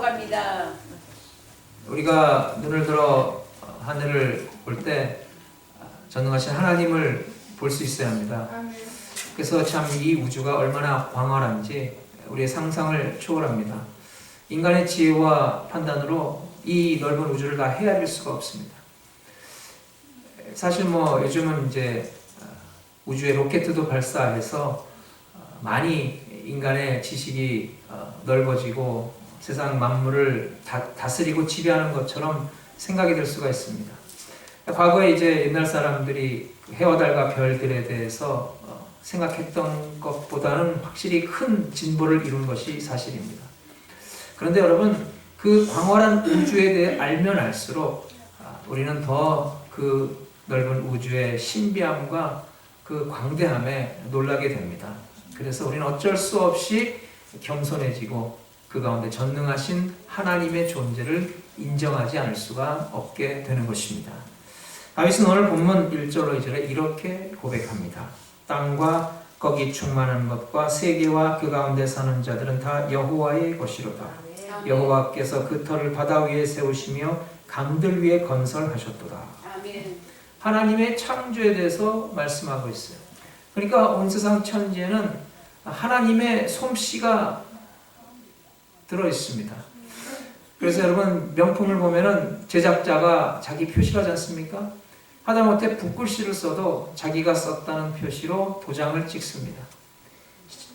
넘어갑니다. 우리가 눈을 들어 하늘을 볼 때 전능하신 하나님을 볼 수 있어야 합니다. 그래서 참 이 우주가 얼마나 광활한지 우리의 상상을 초월합니다. 인간의 지혜와 판단으로 이 넓은 우주를 다 헤아릴 수가 없습니다. 사실 뭐 요즘은 이제 우주에 로켓도 발사해서 많이 인간의 지식이 넓어지고 세상 만물을 다스리고 지배하는 것처럼 생각이 들 수가 있습니다. 과거에 이제 옛날 사람들이 해와 달과 별들에 대해서 생각했던 것보다는 확실히 큰 진보를 이룬 것이 사실입니다. 그런데 여러분, 그 광활한 우주에 대해 알면 알수록 우리는 더 그 넓은 우주의 신비함과 그 광대함에 놀라게 됩니다. 그래서 우리는 어쩔 수 없이 겸손해지고 그 가운데 전능하신 하나님의 존재를 인정하지 않을 수가 없게 되는 것입니다. 다윗은 오늘 본문 1절로 2절에 이렇게 고백합니다. 땅과 거기 충만한 것과 세계와 그 가운데 사는 자들은 다 여호와의 것이로다. 여호와께서 그 터를 바다 위에 세우시며 강들 위에 건설하셨도다. 하나님의 창조에 대해서 말씀하고 있어요. 그러니까 온 세상 천지에는 하나님의 솜씨가 들어 있습니다. 그래서 여러분, 명품을 보면은 제작자가 자기 표시를 하지 않습니까? 하다못해 붓글씨를 써도 자기가 썼다는 표시로 도장을 찍습니다.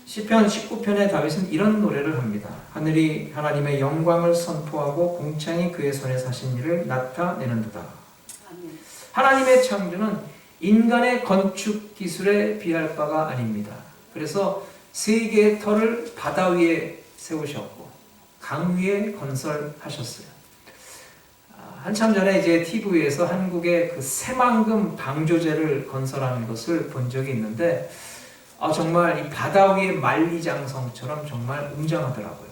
시편 19편의 다윗은 이런 노래를 합니다. 하늘이 하나님의 영광을 선포하고 궁창이 그의 손에 하신 일을 나타내는도다. 하나님의 창조는 인간의 건축 기술에 비할 바가 아닙니다. 그래서 세계의 터를 바다 위에 세우셨고 강 위에 건설하셨어요. 한참 전에 이제 TV에서 한국의 그 새만금 방조제를 건설하는 것을 본 적이 있는데 정말 이 바다 위의 만리장성처럼 정말 웅장하더라고요.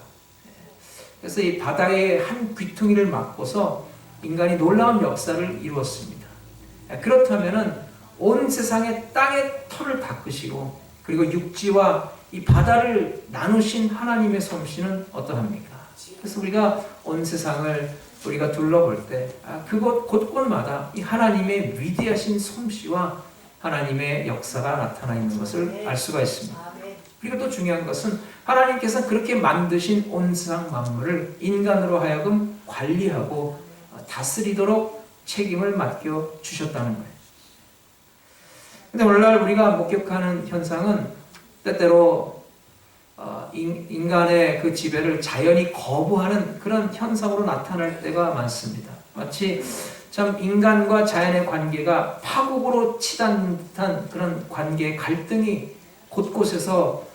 그래서 이 바다의 한 귀퉁이를 막고서 인간이 놀라운 역사를 이루었습니다. 그렇다면은 온 세상의 땅의 터를 닦으시고 그리고 육지와 이 바다를 나누신 하나님의 솜씨는 어떠합니까? 그래서 우리가 온 세상을 우리가 둘러볼 때 그곳 곳곳마다 이 하나님의 위대하신 솜씨와 하나님의 역사가 나타나 있는 것을 알 수가 있습니다. 그리고 또 중요한 것은 하나님께서 그렇게 만드신 온 세상 만물을 인간으로 하여금 관리하고 다스리도록 책임을 맡겨 주셨다는 거예요. 근데 오늘날 우리가 목격하는 현상은 때때로 인간의 그 지배를 자연히 거부하는 그런 현상으로 나타날 때가 많습니다. 마치 참 인간과 자연의 관계가 파국으로 치닫는 듯한 그런 관계의 갈등이 곳곳에서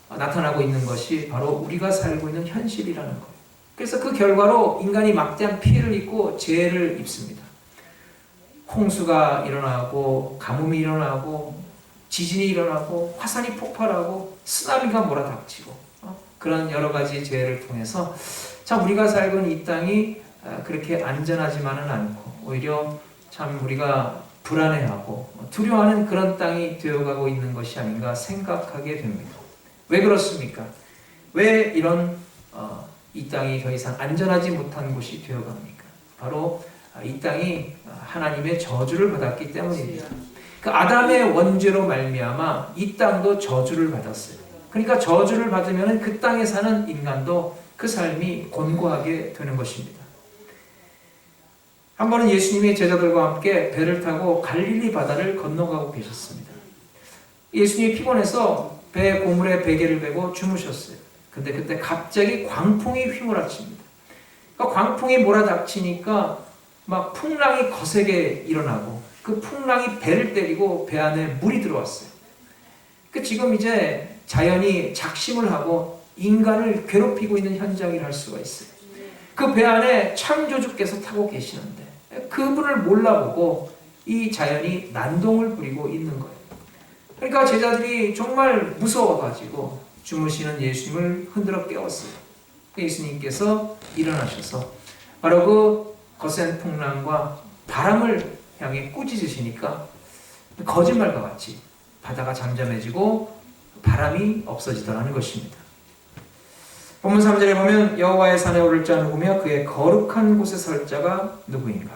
나타나고 있는 것이 바로 우리가 살고 있는 현실이라는 거예요. 그래서 그 결과로 인간이 막대한 피해를 입고 재해를 입습니다. 홍수가 일어나고 가뭄이 일어나고 지진이 일어나고 화산이 폭발하고 쓰나미가 몰아닥치고 그런 여러 가지 재해를 통해서 참 우리가 살고 있는 이 땅이 그렇게 안전하지만은 않고 오히려 참 우리가 불안해하고 두려워하는 그런 땅이 되어가고 있는 것이 아닌가 생각하게 됩니다. 왜 그렇습니까? 왜 이런 이 땅이 더 이상 안전하지 못한 곳이 되어갑니까? 바로 이 땅이 하나님의 저주를 받았기 때문입니다. 그 아담의 원죄로 말미암아 이 땅도 저주를 받았어요. 그러니까 저주를 받으면 그 땅에 사는 인간도 그 삶이 곤고하게 되는 것입니다. 한 번은 예수님이 제자들과 함께 배를 타고 갈릴리 바다를 건너가고 계셨습니다. 예수님이 피곤해서 배 고물에 베개를 베고 주무셨어요. 근데 그때 갑자기 광풍이 휘몰아칩니다. 그러니까 광풍이 몰아닥치니까 막 풍랑이 거세게 일어나고 그 풍랑이 배를 때리고 배 안에 물이 들어왔어요. 그 지금 이제 자연이 작심을 하고 인간을 괴롭히고 있는 현장이라 할 수가 있어요. 그 배 안에 창조주께서 타고 계시는데 그분을 몰라보고 이 자연이 난동을 부리고 있는 거예요. 그러니까 제자들이 정말 무서워가지고 주무시는 예수님을 흔들어 깨웠어요. 예수님께서 일어나셔서 바로 그 거센 풍랑과 바람을 향해 꾸짖으시니까 거짓말과 같이 바다가 잠잠해지고 바람이 없어지더라는 것입니다. 본문 3절에 보면 여호와의 산에 오를 자 누구며 그의 거룩한 곳에 설 자가 누구인가.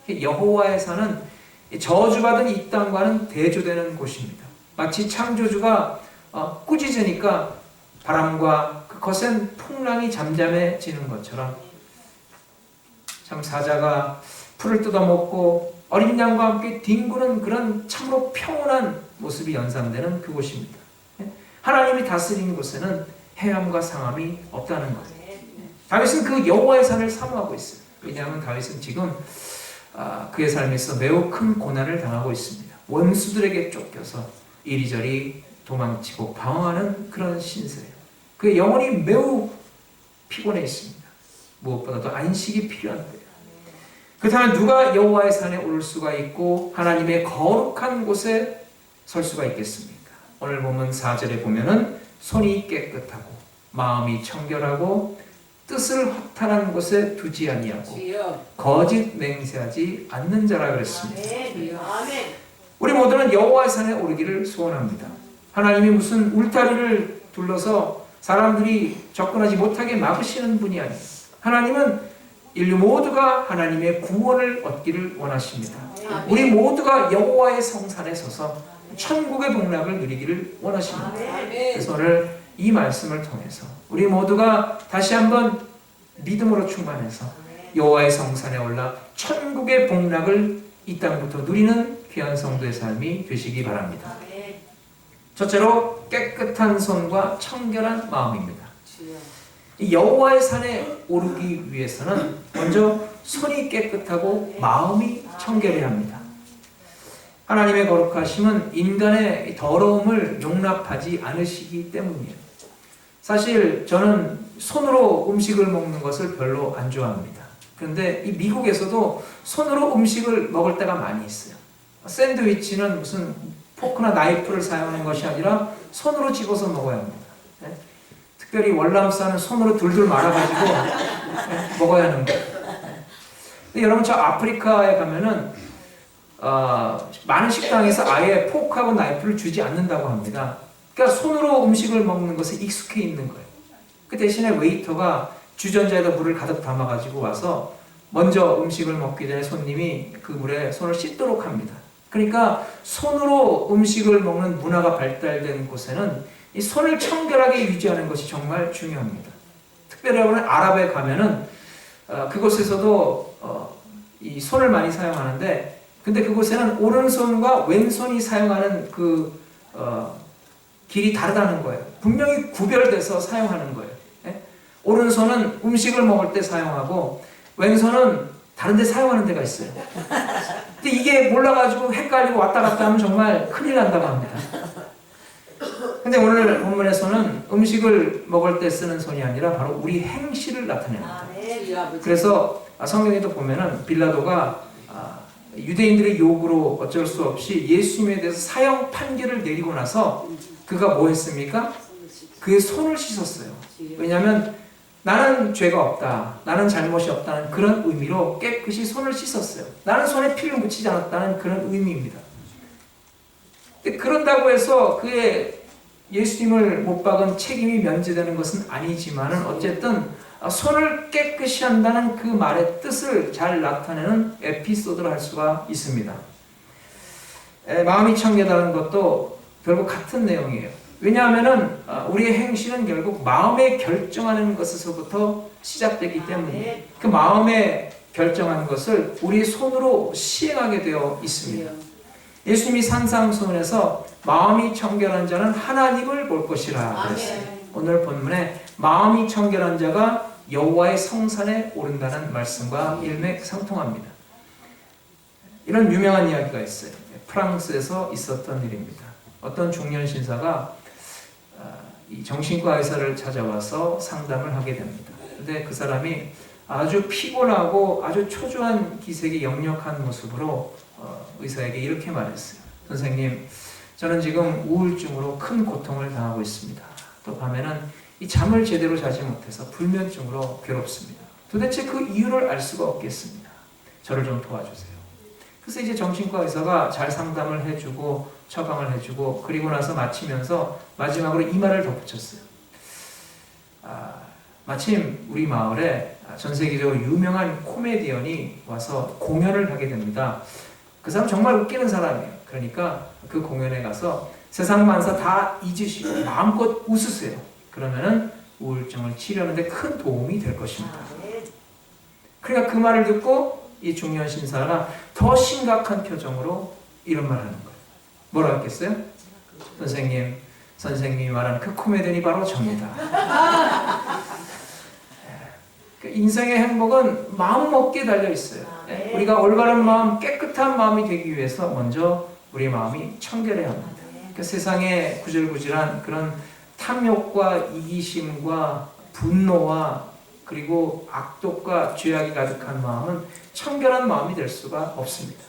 여호와의 산은 저주받은 이 땅과는 대조되는 곳입니다. 마치 창조주가 꾸짖으니까 바람과 그 거센 풍랑이 잠잠해지는 것처럼 참 사자가 풀을 뜯어먹고 어린 양과 함께 뒹구는 그런 참으로 평온한 모습이 연상되는 그곳입니다. 하나님이 다스리는 곳에는 해함과 상함이 없다는 것. 다윗은 그 여호와의 산을 사모하고 있어요. 왜냐하면 다윗은 지금 그의 삶에서 매우 큰 고난을 당하고 있습니다. 원수들에게 쫓겨서 이리저리 도망치고 방황하는 그런 신세예요. 그의 영혼이 매우 피곤해 있습니다. 무엇보다도 안식이 필요한 거예요. 그렇다면 누가 여호와의 산에 오를 수가 있고 하나님의 거룩한 곳에 설 수가 있겠습니까? 오늘 보면 4절에 보면은 손이 깨끗하고 마음이 청결하고 뜻을 허탄한 곳에 두지 아니하고 거짓 맹세하지 않는 자라 그랬습니다. 우리 모두는 여호와의 산에 오르기를 소원합니다. 하나님이 무슨 울타리를 둘러서 사람들이 접근하지 못하게 막으시는 분이 아니에요. 하나님은 인류 모두가 하나님의 구원을 얻기를 원하십니다. 우리 모두가 여호와의 성산에 서서 천국의 복락을 누리기를 원하십니다. 그래서 오늘 이 말씀을 통해서 우리 모두가 다시 한번 믿음으로 충만해서 여호와의 성산에 올라 천국의 복락을 이 땅부터 누리는 귀한 성도의 삶이 되시기 바랍니다. 첫째로 깨끗한 손과 청결한 마음입니다. 이 여호와의 산에 오르기 위해서는 먼저 손이 깨끗하고 마음이 청결해야 합니다. 하나님의 거룩하심은 인간의 더러움을 용납하지 않으시기 때문이에요. 사실 저는 손으로 음식을 먹는 것을 별로 안 좋아합니다. 그런데 이 미국에서도 손으로 음식을 먹을 때가 많이 있어요. 샌드위치는 무슨 포크나 나이프를 사용하는 것이 아니라 손으로 집어서 먹어야 합니다. 네? 특별히 월남쌈은 손으로 둘둘 말아가지고 먹어야 하는 거예요. 근데 여러분 저 아프리카에 가면은 많은 식당에서 아예 포크하고 나이프를 주지 않는다고 합니다. 그러니까 손으로 음식을 먹는 것에 익숙해 있는 거예요. 그 대신에 웨이터가 주전자에다 물을 가득 담아가지고 와서 먼저 음식을 먹기 전에 손님이 그 물에 손을 씻도록 합니다. 그러니까 손으로 음식을 먹는 문화가 발달된 곳에는 이 손을 청결하게 유지하는 것이 정말 중요합니다. 특별히 여러분 아랍에 가면은 그곳에서도 이 손을 많이 사용하는데 근데 그곳에는 오른손과 왼손이 사용하는 길이 다르다는 거예요. 분명히 구별돼서 사용하는 거예요. 예? 오른손은 음식을 먹을 때 사용하고 왼손은 다른 데 사용하는 데가 있어요. 근데 이게 몰라가지고 헷갈리고 왔다 갔다 하면 정말 큰일 난다고 합니다. 근데 오늘 본문에서는 음식을 먹을 때 쓰는 손이 아니라 바로 우리 행실을 나타냅니다. 그래서 성경에도 보면은 빌라도가 유대인들의 요구로 어쩔 수 없이 예수님에 대해서 사형 판결을 내리고 나서 그가 뭐 했습니까? 그의 손을 씻었어요. 왜냐하면 나는 죄가 없다, 나는 잘못이 없다는 그런 의미로 깨끗이 손을 씻었어요. 나는 손에 피를 묻히지 않았다는 그런 의미입니다. 근데 그런다고 해서 그의 예수님을 못 박은 책임이 면제되는 것은 아니지만은 어쨌든 손을 깨끗이 한다는 그 말의 뜻을 잘 나타내는 에피소드를 할 수가 있습니다. 마음이 청결하다는 것도 결국 같은 내용이에요. 왜냐하면은 우리의 행실은 결국 마음에 결정하는 것에서부터 시작되기 때문에 그 마음에 결정한 것을 우리 손으로 시행하게 되어 있습니다. 예수님이 산상수훈에서 마음이 청결한 자는 하나님을 볼 것이라 그랬어요. 오늘 본문에 마음이 청결한 자가 여호와의 성산에 오른다는 말씀과 일맥상통합니다. 이런 유명한 이야기가 있어요. 프랑스에서 있었던 일입니다. 어떤 중년 신사가 이 정신과 의사를 찾아와서 상담을 하게 됩니다. 근데 그 사람이 아주 피곤하고 아주 초조한 기색이 역력한 모습으로 의사에게 이렇게 말했어요. 선생님, 저는 지금 우울증으로 큰 고통을 당하고 있습니다. 또 밤에는 이 잠을 제대로 자지 못해서 불면증으로 괴롭습니다. 도대체 그 이유를 알 수가 없겠습니다. 저를 좀 도와주세요. 그래서 이제 정신과 의사가 잘 상담을 해주고 처방을 해주고 그리고 나서 마치면서 마지막으로 이 말을 덧붙였어요. 마침 우리 마을에 전 세계적으로 유명한 코미디언이 와서 공연을 하게 됩니다. 그 사람 정말 웃기는 사람이에요. 그러니까 그 공연에 가서 세상 만사 다 잊으시고 마음껏 웃으세요. 그러면은 우울증을 치료하는데 큰 도움이 될 것입니다. 그러니까 그 말을 듣고 이 중년 신사가 더 심각한 표정으로 이런 말 하는 거예요. 뭐라고 했겠어요? 선생님이 말한 그 코미디언이 바로 접니다. 인생의 행복은 마음 먹기에 달려 있어요. 우리가 올바른 마음, 깨끗한 마음이 되기 위해서 먼저 우리 마음이 청결해야 합니다. 그러니까 세상에 구질구질한 그런 탐욕과 이기심과 분노와 그리고 악독과 죄악이 가득한 마음은 청결한 마음이 될 수가 없습니다.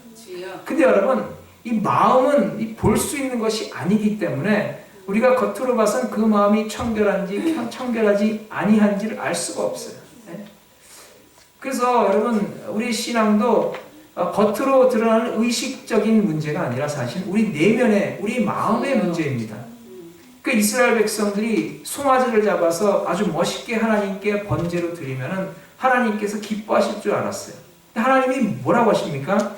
근데 여러분, 이 마음은 볼 수 있는 것이 아니기 때문에 우리가 겉으로 봐선 그 마음이 청결한지 청결하지 아니한지를 알 수가 없어요. 그래서 여러분, 우리 신앙도 겉으로 드러나는 의식적인 문제가 아니라 사실 우리 내면의 우리 마음의 문제입니다. 그 이스라엘 백성들이 송아지를 잡아서 아주 멋있게 하나님께 번제로 드리면은 하나님께서 기뻐하실 줄 알았어요. 하나님이 뭐라고 하십니까?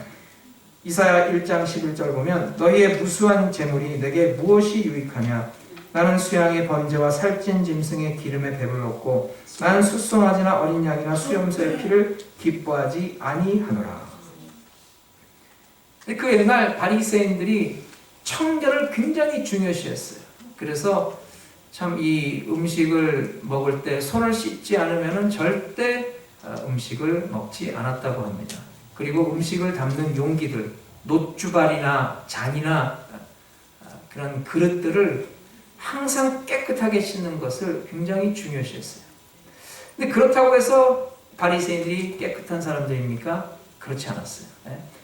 이사야 1장 11절 보면 너희의 무수한 재물이 내게 무엇이 유익하냐? 나는 수양의 번제와 살찐 짐승의 기름에 배불렀고 나는 숫송아지나 어린 양이나 수염소의 피를 기뻐하지 아니하노라. 그 옛날 바리새인들이 청결을 굉장히 중요시했어요. 그래서 참 이 음식을 먹을 때 손을 씻지 않으면 절대 음식을 먹지 않았다고 합니다. 그리고 음식을 담는 용기들, 놋주발이나 잔이나 그런 그릇들을 항상 깨끗하게 씻는 것을 굉장히 중요시했어요. 근데 그렇다고 해서 바리새인들이 깨끗한 사람들입니까? 그렇지 않았어요.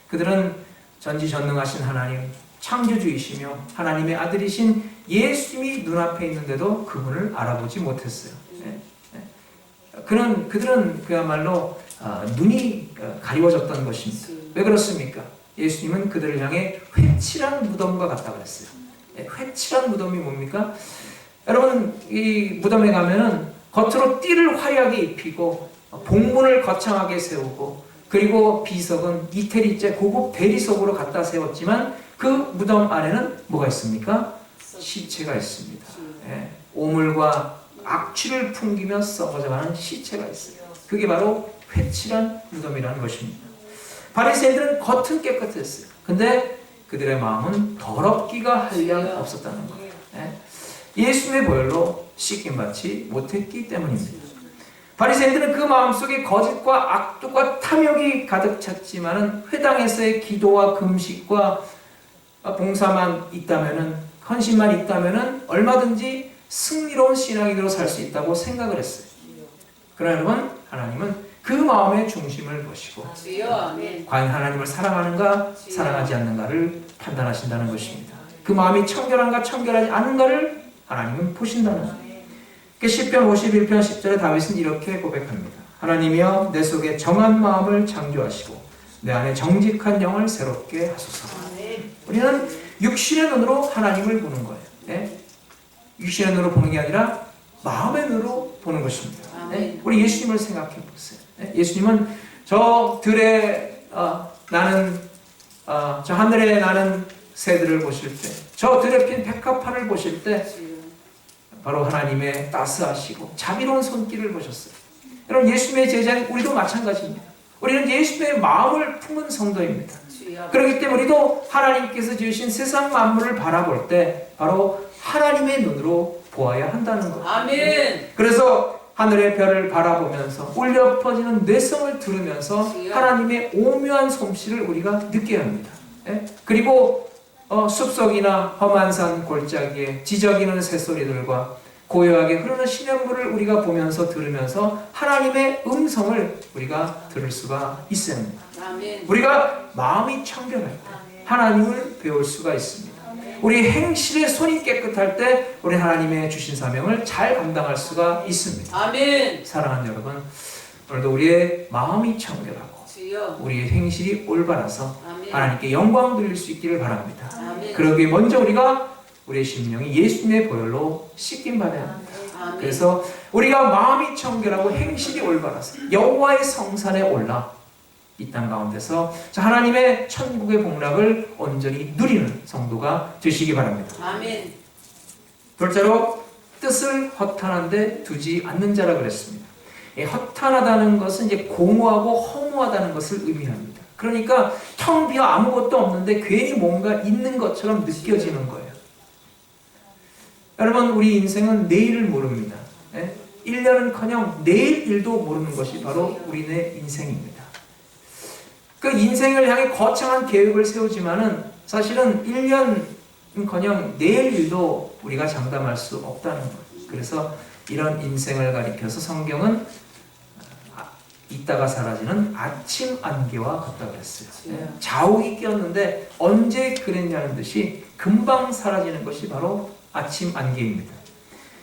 그들은 전지전능하신 하나님, 창조주이시며 하나님의 아들이신 예수님이 눈앞에 있는데도 그분을 알아보지 못했어요. 그들은 그야말로 눈이 가리워졌던 것입니다. 왜 그렇습니까? 예수님은 그들을 향해 회칠한 무덤과 같다고 했어요. 회칠한 무덤이 뭡니까? 여러분, 이 무덤에 가면은 겉으로 띠를 화려하게 입히고 봉문을 거창하게 세우고 그리고 비석은 이태리째 고급 대리석으로 갖다 세웠지만 그 무덤 안에는 뭐가 있습니까? 시체가 있습니다. 오물과 악취를 풍기며 썩어져가는 시체가 있어요. 그게 바로 회칠한 무덤이라는 것입니다. 바리새인들은 겉은 깨끗했어요. 근데 그들의 마음은 더럽기가 한량 없었다는 거예요. 예수님의 보혈로 씻김받지 못했기 때문입니다. 바리새인들은 그 마음속에 거짓과 악독과 탐욕이 가득 찼지만은 회당에서의 기도와 금식과 봉사만 있다면은, 헌신만 있다면은 얼마든지 승리로운 신앙인으로 살 수 있다고 생각을 했어요. 그러나 여러분, 하나님은 그 마음의 중심을 보시고 과연 하나님을 사랑하는가 사랑하지 않는가를 판단하신다는 것입니다. 그 마음이 청결한가 청결하지 않은가를 하나님은 보신다는 거예요. 시편 51편 10절에 다윗은 이렇게 고백합니다. 하나님이여 내 속에 정한 마음을 창조하시고 내 안에 정직한 영을 새롭게 하소서. 우리는 육신의 눈으로 하나님을 보는 거예요. 육신의 눈으로 보는 게 아니라 마음의 눈으로 보는 것입니다. 우리 예수님을 생각해 보세요. 예수님은 저 들에 나는 저 하늘에 나는 새들을 보실 때, 저 들에 핀 백합화를 보실 때 바로 하나님의 따스하시고 자비로운 손길을 보셨어요. 여러분, 예수님의 제자는 우리도 마찬가지입니다. 우리는 예수님의 마음을 품은 성도입니다. 그렇기 때문에 우리도 하나님께서 지으신 세상 만물을 바라볼 때 바로 하나님의 눈으로 보아야 한다는 거예요. 아멘. 그래서 하늘의 별을 바라보면서 울려 퍼지는 뇌성을 들으면서 하나님의 오묘한 솜씨를 우리가 느껴야 합니다. 그리고 숲속이나 험한 산 골짜기에 지저귀는 새소리들과 고요하게 흐르는 시냇물을 우리가 보면서 들으면서 하나님의 음성을 우리가 들을 수가 있어야 합니다. 아멘. 우리가 마음이 청결할 때 하나님을 배울 수가 있습니다. 우리 행실의 손이 깨끗할 때 우리 하나님의 주신 사명을 잘 감당할 수가 있습니다. 아멘. 사랑하는 여러분, 오늘도 우리의 마음이 청결하고 우리의 행실이 올바라서 아멘. 하나님께 영광 돌릴 수 있기를 바랍니다. 아멘. 그러기 위해 먼저 우리가 우리의 심령이 예수님의 보혈로 씻김 받아야 합니다. 아멘. 그래서 우리가 마음이 청결하고 행실이 올바라서 여호와의 성산에 올라 이 땅 가운데서 하나님의 천국의 복락을 온전히 누리는 성도가 되시기 바랍니다. 아멘. 둘째로 뜻을 허탄한데 두지 않는 자라 그랬습니다. 허탄하다는 것은 이제 공허하고 허무하다는 것을 의미합니다. 그러니까 텅 비어 아무것도 없는데 괜히 뭔가 있는 것처럼 느껴지는 거예요. 여러분, 우리 인생은 내일을 모릅니다. 1년은커녕 내일 일도 모르는 것이 바로 우리네 인생입니다. 그 인생을 향해 거창한 계획을 세우지만은 사실은 1년은커녕 내일 일도 우리가 장담할 수 없다는 거예요. 그래서 이런 인생을 가리켜서 성경은 있다가 사라지는 아침 안개와 같다 그랬어요. 자욱이 끼었는데 언제 그랬냐는 듯이 금방 사라지는 것이 바로 아침 안개입니다.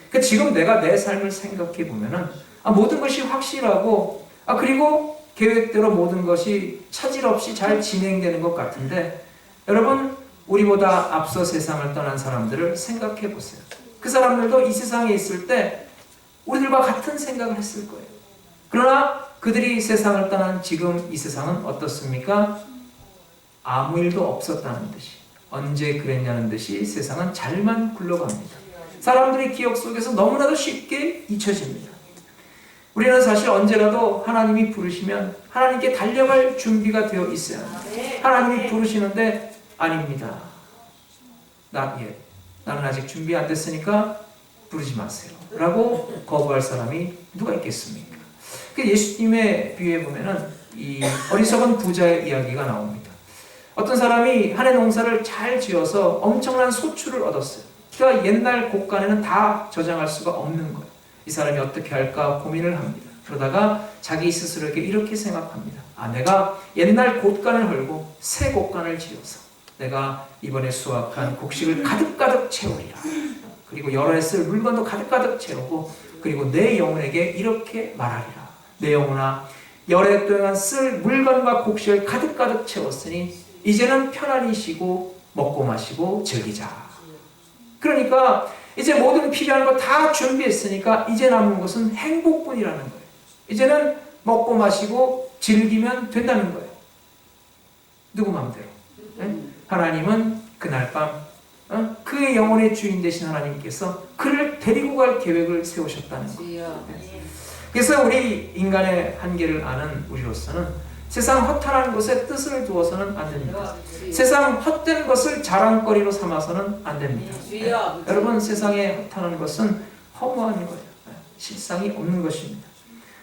그러니까 지금 내가 내 삶을 생각해 보면은 모든 것이 확실하고 그리고 계획대로 모든 것이 차질 없이 잘 진행되는 것 같은데, 여러분, 우리보다 앞서 세상을 떠난 사람들을 생각해 보세요. 그 사람들도 이 세상에 있을 때 우리들과 같은 생각을 했을 거예요. 그러나 그들이 세상을 떠난 지금 이 세상은 어떻습니까? 아무 일도 없었다는 듯이, 언제 그랬냐는 듯이 세상은 잘만 굴러갑니다. 사람들의 기억 속에서 너무나도 쉽게 잊혀집니다. 우리는 사실 언제라도 하나님이 부르시면 하나님께 달려갈 준비가 되어 있어야 합니다. 하나님이 부르시는데 아닙니다. 나는 아직 준비 안 됐으니까 부르지 마세요 라고 거부할 사람이 누가 있겠습니까? 예수님의 비유에 보면은 이 어리석은 부자의 이야기가 나옵니다. 어떤 사람이 한 해 농사를 잘 지어서 엄청난 소출을 얻었어요. 그러니까 옛날 곳간에는 다 저장할 수가 없는 거예요. 이 사람이 어떻게 할까 고민을 합니다. 그러다가 자기 스스로에게 이렇게 생각합니다. 내가 옛날 곳간을 헐고 새 곳간을 지어서 내가 이번에 수확한 곡식을 가득가득 채우리라. 그리고 여러 해 쓸 물건도 가득가득 채우고, 그리고 내 영혼에게 이렇게 말하리라. 내 영혼아, 여러 해 동안 쓸 물건과 곡식을 가득가득 채웠으니 이제는 편안히 쉬고 먹고 마시고 즐기자. 그러니까 이제 모든 필요한 거 다 준비했으니까 이제 남은 것은 행복뿐이라는 거예요. 이제는 먹고 마시고 즐기면 된다는 거예요. 누구 마음대로. 하나님은 그날 밤 그의 영혼의 주인 되신 하나님께서 그를 데리고 갈 계획을 세우셨다는 거예요. 그래서 우리 인간의 한계를 아는 우리로서는 세상 허탄한 것에 뜻을 두어서는 안 됩니다. 세상 헛된 것을 자랑거리로 삼아서는 안 됩니다. 여러분, 세상에 허탄한 것은 허무한 거예요. 실상이 없는 것입니다.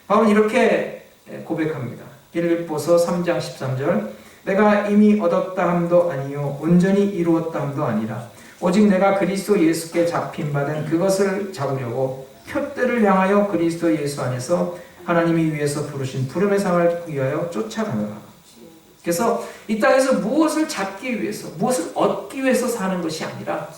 바울은 이렇게 고백합니다. 빌립보서 3장 13절, 내가 이미 얻었다 함도 아니요 온전히 이루었다 함도 아니라 오직 내가 그리스도 예수께 잡힌 바된 그것을 잡으려고 표대를 향하여 그리스도 예수 안에서 하나님이 위에서 부르신 부름의 상을 위하여 쫓아가노라. 그래서 이 땅에서 무엇을 잡기 위해서, 무엇을 얻기 위해서 사는 것이 아니라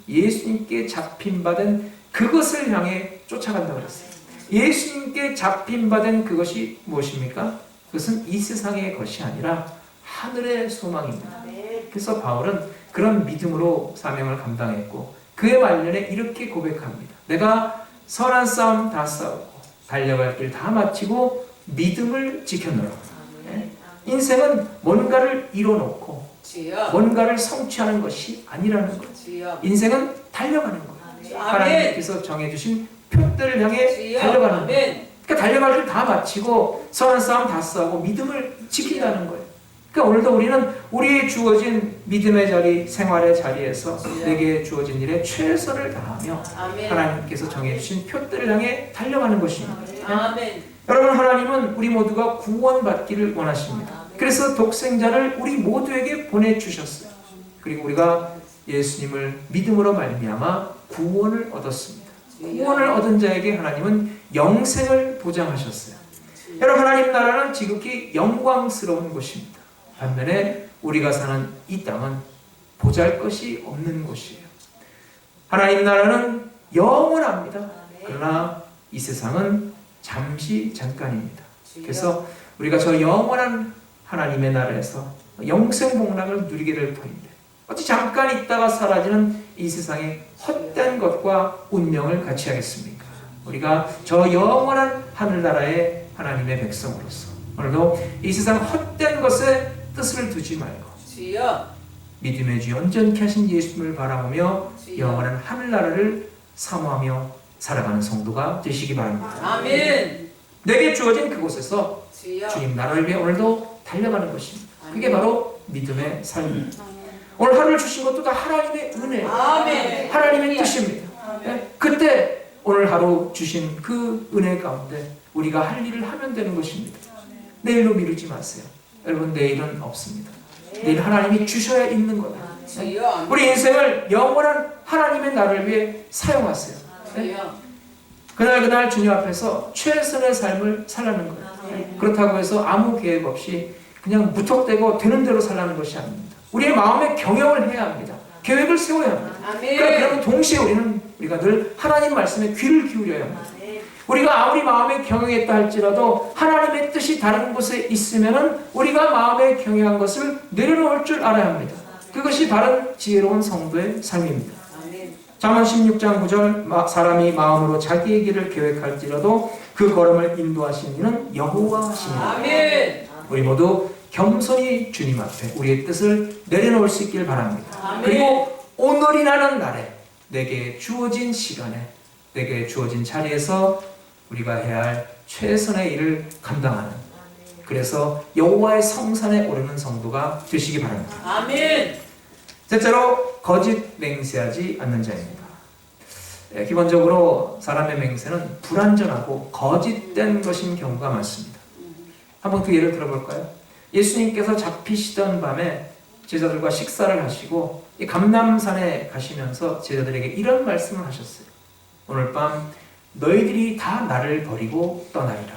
예수님께 잡힌 바된 그것을 향해 쫓아간다고 그랬어요. 예수님께 잡힌 바된 그것이 무엇입니까? 그것은 이 세상의 것이 아니라 하늘의 소망입니다. 그래서 바울은 그런 믿음으로 사명을 감당했고 그의 말년에 이렇게 고백합니다. 내가 선한 싸움 다 싸우고 달려갈 길 다 마치고 믿음을 지켜노라. 인생은 뭔가를 이뤄놓고 뭔가를 성취하는 것이 아니라는 거예요. 인생은 달려가는 거예요. 하나님께서 정해주신 표대를 향해 달려가는 거예요. 그러니까 달려갈 길 다 마치고 선한 싸움 다 싸우고 믿음을 지킨다는 거예요. 그러니까 오늘도 우리는 우리의 주어진 믿음의 자리, 생활의 자리에서 내게 주어진 일에 최선을 다하며 하나님께서 정해주신 표대를 향해 달려가는 것입니다. 여러분, 하나님은 우리 모두가 구원받기를 원하십니다. 그래서 독생자를 우리 모두에게 보내주셨어요. 그리고 우리가 예수님을 믿음으로 말미암아 구원을 얻었습니다. 구원을 얻은 자에게 하나님은 영생을 보장하셨어요. 여러분, 하나님 나라는 지극히 영광스러운 곳입니다. 반면에 우리가 사는 이 땅은 보잘것이 없는 곳이에요. 하나님 나라는 영원합니다. 그러나 이 세상은 잠시 잠깐입니다. 그래서 우리가 저 영원한 하나님의 나라에서 영생 복락을 누리게 될 터인데 어찌 잠깐 있다가 사라지는 이 세상의 헛된 것과 운명을 같이 하겠습니까? 우리가 저 영원한 하늘나라의 하나님의 백성으로서 오늘도 이 세상 헛된 것에 뜻을 두지 말고 주여. 믿음의 주 온전케 하신 예수님을 바라보며 주여. 영원한 하늘나라를 사모하며 살아가는 성도가 되시기 바랍니다. 아멘. 내게 주어진 그곳에서 주여. 주님 나라를 위해 오늘도 달려가는 것입니다. 그게 아멘. 바로 믿음의 삶입니다. 오늘 하루를 주신 것도 다 하나님의 은혜예요. 아멘. 하나님의 뜻입니다. 아멘. 예? 그때 오늘 하루 주신 그 은혜 가운데 우리가 할 일을 하면 되는 것입니다. 내일로 미루지 마세요. 여러분 내일은 없습니다. 내일 하나님이 주셔야 있는 거예요. 주여. 우리 인생을 영원한 하나님의 나라를 위해 사용하세요. 주여. 그날 주님 앞에서 최선의 삶을 살라는 거예요. 그렇다고 해서 아무 계획 없이 그냥 무턱대고 되는 대로 살라는 것이 아닙니다. 우리의 마음에 경영을 해야 합니다. 계획을 세워야 합니다. 아멘. 그러면 동시에 우리가 늘 하나님 말씀에 귀를 기울여야 합니다. 우리가 아무리 마음에 경영했다 할지라도 하나님의 뜻이 다른 곳에 있으면은 우리가 마음에 경영한 것을 내려놓을 줄 알아야 합니다. 그것이 바른 지혜로운 성도의 삶입니다. 아멘. 잠언 16장 9절 사람이 마음으로 자기의 길을 계획할지라도 그 걸음을 인도하시는 이는 여호와시니라. 아멘. 우리 모두 겸손히 주님 앞에 우리의 뜻을 내려놓을 수 있길 바랍니다. 아멘. 그리고 오늘이라는 날에 내게 주어진 시간에 내게 주어진 자리에서 우리가 해야 할 최선의 일을 감당하는, 그래서 여호와의 성산에 오르는 성도가 되시기 바랍니다. 아멘. 셋째로 거짓 맹세하지 않는 자입니다. 기본적으로 사람의 맹세는 불완전하고 거짓된 것인 경우가 많습니다. 한번 그 예를 들어볼까요? 예수님께서 잡히시던 밤에 제자들과 식사를 하시고 이 감람산에 가시면서 제자들에게 이런 말씀을 하셨어요. 오늘 밤 너희들이 다 나를 버리고 떠나리라.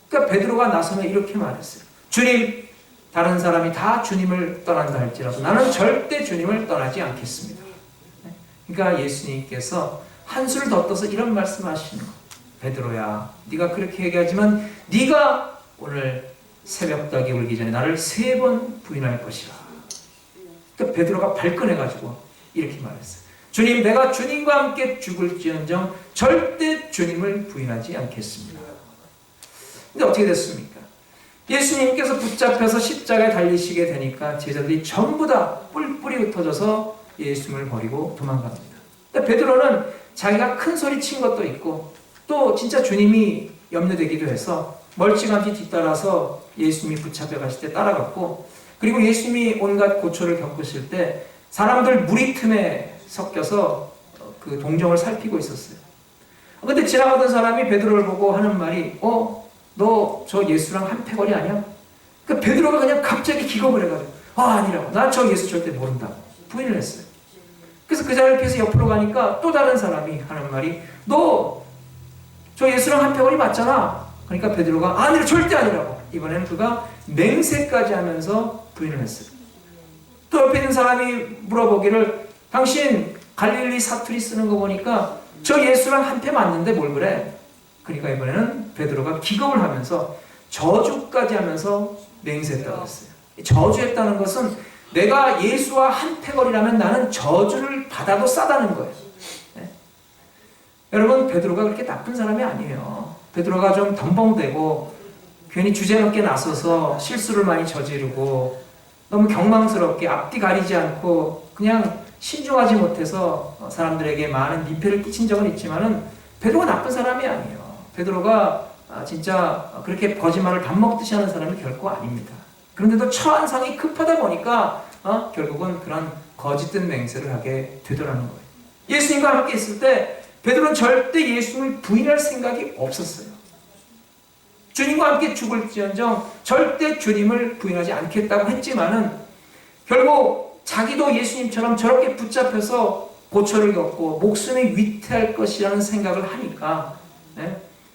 그러니까 베드로가 나서면 이렇게 말했어요. 주님, 다른 사람이 다 주님을 떠난다 할지라도 나는 절대 주님을 떠나지 않겠습니다. 그러니까 예수님께서 한수를 더 떠서 이런 말씀하시는 거예요. 베드로야, 네가 그렇게 얘기하지만 네가 오늘 새벽닭이 울기 전에 나를 3번 부인할 것이라. 그러니까 베드로가 발끈해가지고 이렇게 말했어요. 주님, 내가 주님과 함께 죽을지언정 절대 주님을 부인하지 않겠습니다. 근데 어떻게 됐습니까? 예수님께서 붙잡혀서 십자가에 달리시게 되니까 제자들이 전부 다 뿔뿔이 흩어져서 예수님을 버리고 도망갑니다. 근데 베드로는 자기가 큰 소리 친 것도 있고 또 진짜 주님이 염려되기도 해서 멀찌감치 뒤따라서 예수님이 붙잡혀 가실 때 따라갔고, 그리고 예수님이 온갖 고초를 겪으실 때 사람들 무리 틈에 섞여서 그 동정을 살피고 있었어요. 근데 지나가던 사람이 베드로를 보고 하는 말이 너 저 예수랑 한 패거리 아니야? 그 베드로가 그냥 갑자기 기겁을 해가지고 아니라고, 난 저 예수 절대 모른다고 부인을 했어요. 그래서 그 자리를 피해서 옆으로 가니까 또 다른 사람이 하는 말이 너 저 예수랑 한 패거리 맞잖아. 그러니까 베드로가 아니라 절대 아니라고, 이번에는 그가 맹세까지 하면서 부인을 했어요. 또 옆에 있는 사람이 물어보기를 당신 갈릴리 사투리 쓰는 거 보니까 저 예수랑 한 패 맞는데 뭘 그래? 그러니까 이번에는 베드로가 기겁을 하면서 저주까지 하면서 맹세했다고 했어요. 저주했다는 것은 내가 예수와 한 패거리라면 나는 저주를 받아도 싸다는 거예요. 네? 여러분, 베드로가 그렇게 나쁜 사람이 아니에요. 베드로가 좀 덤벙대고 괜히 주제넘게 나서서 실수를 많이 저지르고 너무 경망스럽게 앞뒤 가리지 않고 그냥 신중하지 못해서 사람들에게 많은 민폐를 끼친 적은 있지만은 베드로가 나쁜 사람이 아니에요. 베드로가 진짜 그렇게 거짓말을 밥 먹듯이 하는 사람이 결코 아닙니다. 그런데도 처한상이 급하다 보니까 결국은 그런 거짓된 맹세를 하게 되더라는 거예요. 예수님과 함께 있을 때 베드로는 절대 예수님을 부인할 생각이 없었어요. 주님과 함께 죽을지언정 절대 주님을 부인하지 않겠다고 했지만은 결국 자기도 예수님처럼 저렇게 붙잡혀서 고초를 겪고 목숨이 위태할 것이라는 생각을 하니까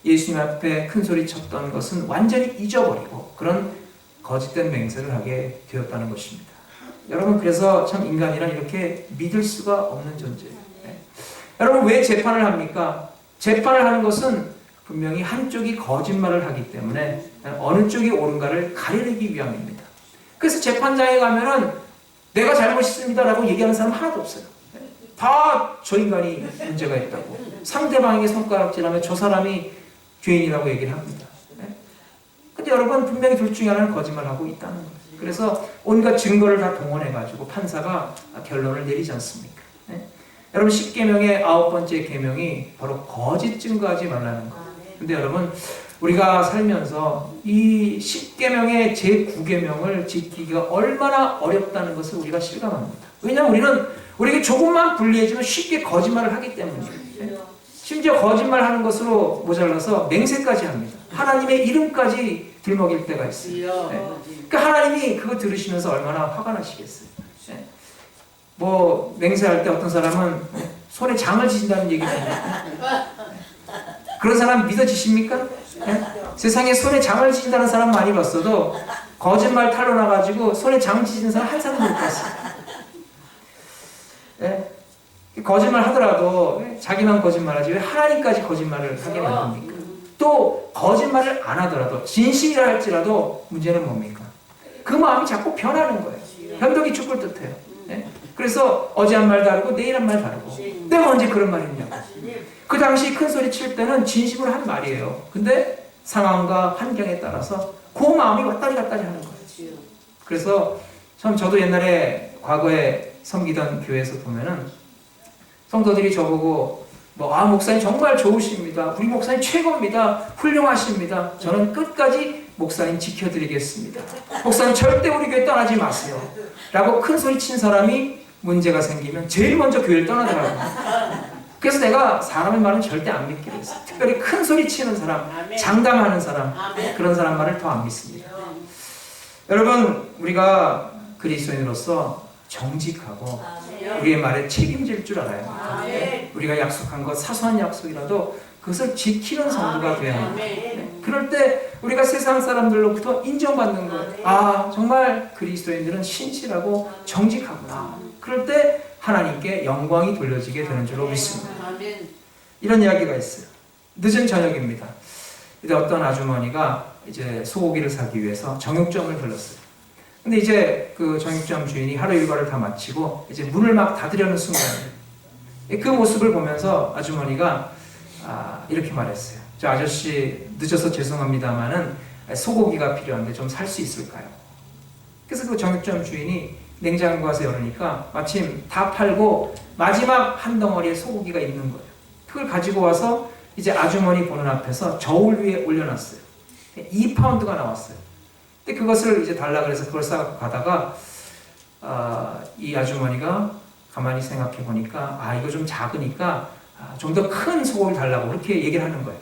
예수님 앞에 큰 소리 쳤던 것은 완전히 잊어버리고 그런 거짓된 맹세를 하게 되었다는 것입니다. 여러분, 그래서 참 인간이란 이렇게 믿을 수가 없는 존재예요. 여러분, 왜 재판을 합니까? 재판을 하는 것은 분명히 한쪽이 거짓말을 하기 때문에 어느 쪽이 옳은가를 가려내기 위함입니다. 그래서 재판장에 가면은 내가 잘못했습니다라고 얘기하는 사람 하나도 없어요. 다 저 인간이 문제가 있다고, 상대방에게 손가락질하면 저 사람이 죄인이라고 얘기를 합니다. 근데 여러분 분명히 둘 중에 하나는 거짓말하고 있다는 거예요. 그래서 온갖 증거를 다 동원해가지고 판사가 결론을 내리지 않습니까? 여러분 10계명의 9번째 계명이 바로 거짓 증거하지 말라는 거예요. 근데 여러분 우리가 살면서 이 10계명의 제9계명을 지키기가 얼마나 어렵다는 것을 우리가 실감합니다. 왜냐하면 우리에게 조금만 불리해지면 쉽게 거짓말을 하기 때문이에요. 심지어 거짓말하는 것으로 모자라서 맹세까지 합니다. 하나님의 이름까지 들먹일 때가 있어요. 그러니까 하나님이 그거 들으시면서 얼마나 화가 나시겠어요. 뭐 맹세할 때 어떤 사람은 손에 장을 지진다는 얘기를 합니다. 그런 사람 믿어지십니까? 세상에 손에 장을 지진다는 사람 많이 봤어도 거짓말 탄로나가지고 손에 장 지진 사람 한 사람도 못 봤어요. 거짓말 하더라도 자기만 거짓말하지 왜 하나님까지 거짓말을 하게 만듭니까? 또 거짓말을 안 하더라도 진실이라 할지라도 문제는 뭡니까? 그 마음이 자꾸 변하는 거예요. 변덕이 죽을 듯해요. 그래서 어제 한 말 다르고 내일 한 말 다르고 내가 언제 그런 말 했냐고. 그 당시 큰 소리 칠 때는 진심으로 한 말이에요. 근데 상황과 환경에 따라서 그 마음이 왔다리 갔다리 하는 거예요. 그래서 참 저도 옛날에 과거에 섬기던 교회에서 보면은 성도들이 저보고 목사님 정말 좋으십니다. 우리 목사님 최고입니다. 훌륭하십니다. 저는 끝까지 목사님 지켜드리겠습니다. 목사님 절대 우리 교회 떠나지 마세요. 라고 큰 소리 친 사람이 문제가 생기면 제일 먼저 교회를 떠나더라고요. 그래서 내가 사람의 말은 절대 안 믿기로 했어요. 특별히 큰 소리 치는 사람, 장담하는 사람, 그런 사람 말을 더 안 믿습니다. 여러분, 우리가 그리스도인으로서 정직하고 우리의 말에 책임질 줄 알아야 합니다. 우리가 약속한 것, 사소한 약속이라도 그것을 지키는 성도가 되어야 합니다. 그럴 때 우리가 세상 사람들로부터 인정받는 것, 정말 그리스도인들은 신실하고 정직하구나. 그럴 때 하나님께 영광이 돌려지게 되는 줄로 믿습니다. 이런 이야기가 있어요. 늦은 저녁입니다. 이제 어떤 아주머니가 이제 소고기를 사기 위해서 정육점을 들렀어요. 근데 이제 그 정육점 주인이 하루 일과를 다 마치고 이제 문을 막 닫으려는 순간에 그 모습을 보면서 아주머니가 이렇게 말했어요. 저 아저씨 늦어서 죄송합니다만은 소고기가 필요한데 좀 살 수 있을까요? 그래서 그 정육점 주인이 냉장고 가서 열으니까 마침 다 팔고 마지막 한 덩어리의 소고기가 있는 거예요. 그걸 가지고 와서 이제 아주머니 보는 앞에서 저울 위에 올려놨어요. 2파운드가 나왔어요. 근데 그것을 이제 달라 그래서 그걸 싸갖고 가다가 이 아주머니가 가만히 생각해 보니까 이거 좀 작으니까 좀 더 큰 소고기를 달라고 그렇게 얘기를 하는 거예요.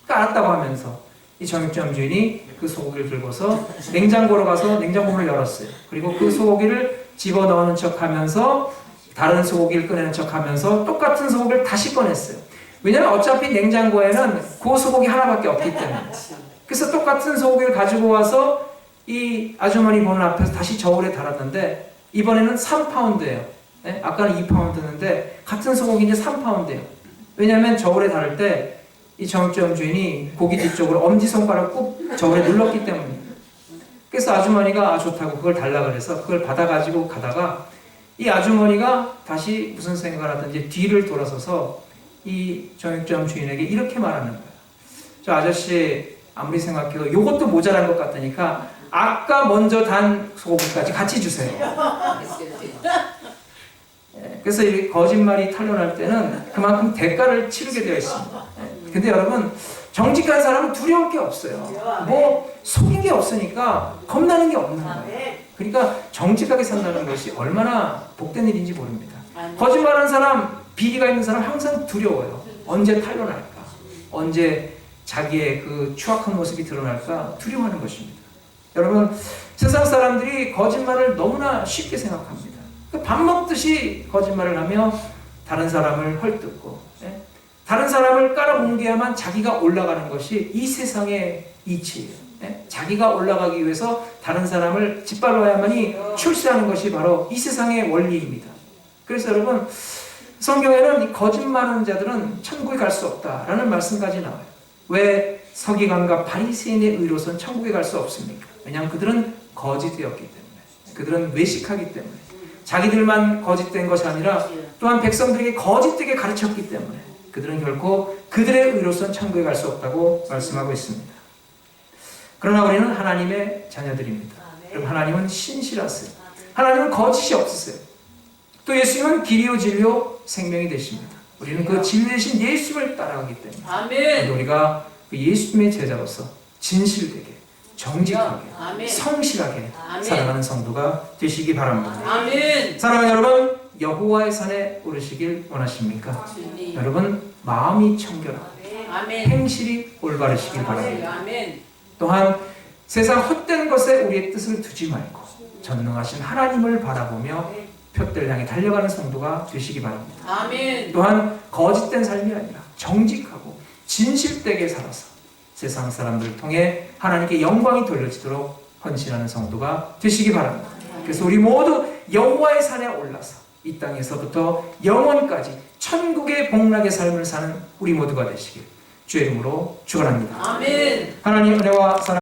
그러니까 알았다고 하면서 이 정육점 주인이 그 소고기를 들고서 냉장고로 가서 냉장고를 열었어요. 그리고 그 소고기를 집어넣는 척하면서 다른 소고기를 꺼내는 척하면서 똑같은 소고기를 다시 꺼냈어요. 왜냐하면 어차피 냉장고에는 그 소고기 하나밖에 없기 때문에. 그래서 똑같은 소고기를 가지고 와서 이 아주머니 보는 앞에서 다시 저울에 달았는데 이번에는 3파운드예요. 아까는 2파운드였는데 같은 소고기 이제 3파운드예요. 왜냐하면 저울에 달을 때 이 정육점 주인이 고기 뒤쪽으로 엄지손가락 꾹 저울에 눌렀기 때문이에요. 그래서 아주머니가 좋다고 그걸 달라 그래서 그걸 받아가지고 가다가 이 아주머니가 다시 무슨 생각을 하든지 뒤를 돌아서서 이 정육점 주인에게 이렇게 말하는 거예요. 저 아저씨 아무리 생각해도 이것도 모자란 것 같으니까 아까 먼저 단 소고기까지 같이 주세요. 그래서 이 거짓말이 탄로날 때는 그만큼 대가를 치르게 되어 있습니다. 근데 여러분 정직한 사람은 두려울 게 없어요. 뭐 속인 게 없으니까 겁나는 게 없는 거예요. 그러니까 정직하게 산다는 것이 얼마나 복된 일인지 모릅니다. 거짓말하는 사람, 비리가 있는 사람 항상 두려워요. 언제 탄로날까? 언제 자기의 그 추악한 모습이 드러날까? 두려워하는 것입니다. 여러분 세상 사람들이 거짓말을 너무나 쉽게 생각합니다. 밥 먹듯이 거짓말을 하며 다른 사람을 헐뜯고 다른 사람을 깔아뭉개야만 자기가 올라가는 것이 이 세상의 이치예요. 자기가 올라가기 위해서 다른 사람을 짓밟아야만이 출세하는 것이 바로 이 세상의 원리입니다. 그래서 여러분 성경에는 이 거짓말하는 자들은 천국에 갈 수 없다라는 말씀까지 나와요. 왜 서기관과 바리새인의 의로선 천국에 갈 수 없습니까? 왜냐하면 그들은 거짓되었기 때문에, 그들은 외식하기 때문에, 자기들만 거짓된 것이 아니라 또한 백성들에게 거짓되게 가르쳤기 때문에, 그들은 결코 그들의 의로선 천국에 갈 수 없다고 말씀하고 있습니다. 그러나 우리는 하나님의 자녀들입니다. 그럼 하나님은 신실하세요. 하나님은 거짓이 없으세요. 또 예수님은 길이요 진리요 생명이 되십니다. 우리는 그 진리 대신 예수님을 따라가기 때문에 아멘. 우리가 그 예수님의 제자로서 진실되게 정직하게 아멘. 성실하게 아멘. 살아가는 성도가 되시기 바랍니다. 아멘. 사랑하는 여러분, 여호와의 산에 오르시길 원하십니까? 주님. 여러분, 마음이 청결하고 아멘. 행실이 올바르시길 바랍니다. 아멘. 또한 세상 헛된 것에 우리의 뜻을 두지 말고 전능하신 하나님을 바라보며 표대를 향해 달려가는 성도가 되시기 바랍니다. 아멘. 또한 거짓된 삶이 아니라 정직하고 진실되게 살아서 세상 사람들을 통해 하나님께 영광이 돌려지도록 헌신하는 성도가 되시기 바랍니다. 그래서 우리 모두 여호와의 산에 올라서 이 땅에서부터 영원까지 천국의 복락의 삶을 사는 우리 모두가 되시길 주의 이름으로 축원합니다. 아멘. 하나님 은혜와 사랑